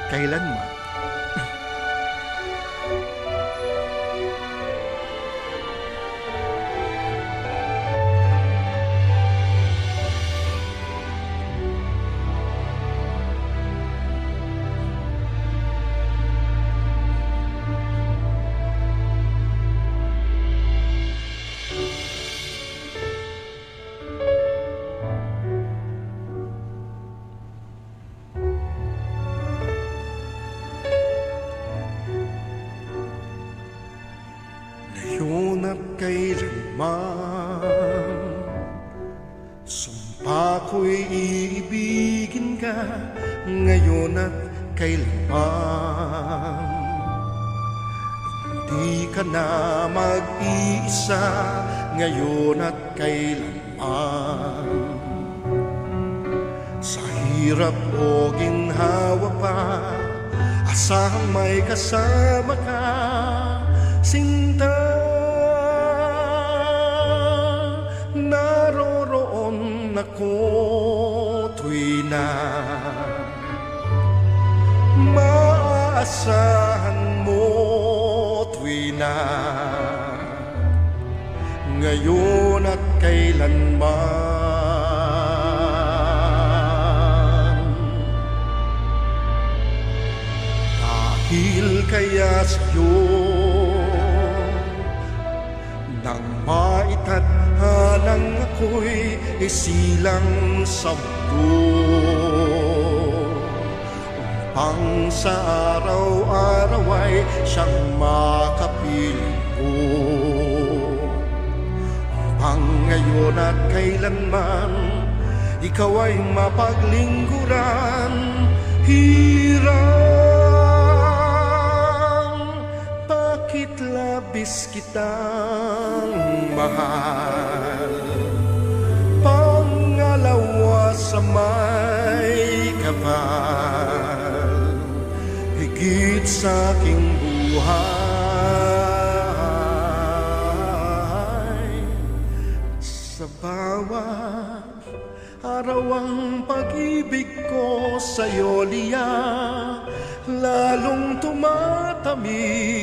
kailanman. Ngayon at kailanman, sumpa ko'y iibigin ka. Ngayon at kailanman, hindi ka na mag-iisa. Ngayon at kailanman, sa hirap o ginhawa pa, asahang may kasama ka, sinta. Naroroon ako tuwi na maaasahan mo, tuwi na ngayon at kailanman. Dahil kaya sa'yo nang maitadhanang ako'y isilang sa mundo, upang sa araw-araw ay siyang makapiling ko, upang ngayon at kailanman ikaw ay mapaglingkuran. Hirang, bakit labis kitang mahal? Pangalawa sa may kapal, higit sa aking buhay. Sa bawat araw ang pag-ibig ko sa'yo, Lia, lalong tumatamis,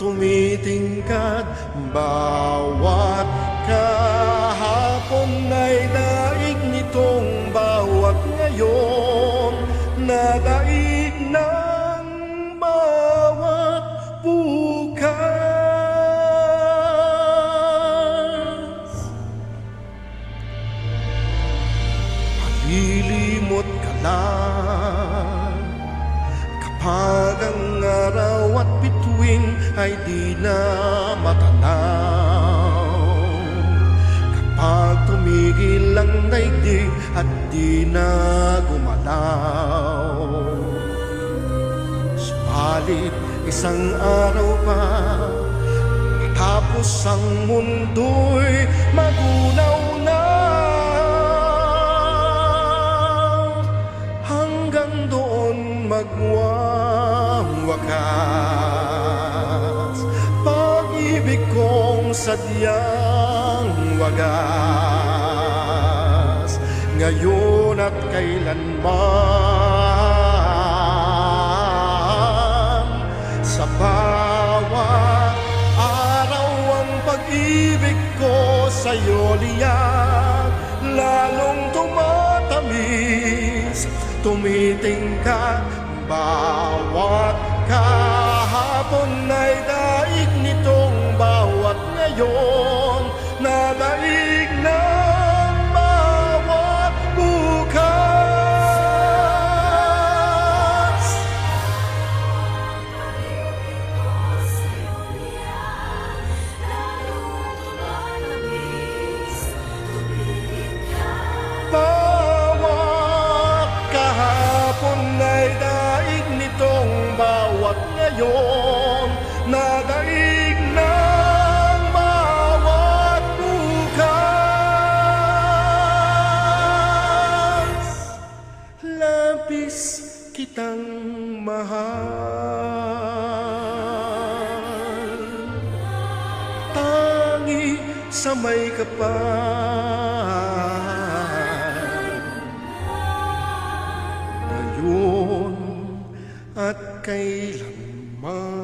tumitingkad. Bawat kahapon ay daig nitong bawat ngayon, nadaig ng bawat bukas. Malilimot ka lang kapag ang araw at bituin ay di na matanaw, kapag tumigil ang daigdig at di na gumalaw. Subalit isang araw pa, matapos ang mundo'y magunaw na, hanggang doon magwawakas pag-ibig kong sadyang wagas, ngayon at kailanman. Sa bawat araw ang pag-ibig ko sa'yo, Lia, lalong tumatamis, tumitingkad. Bawat kahapon ay daig nitong bawat ngayon, nadaig ng bawat bukas. Bawat kahapon ay daig nitong bawat ngayon, nadaig ng bawat bukas. Labis kitang mahal, tangi sa may kapal. Ngayon at kailanman.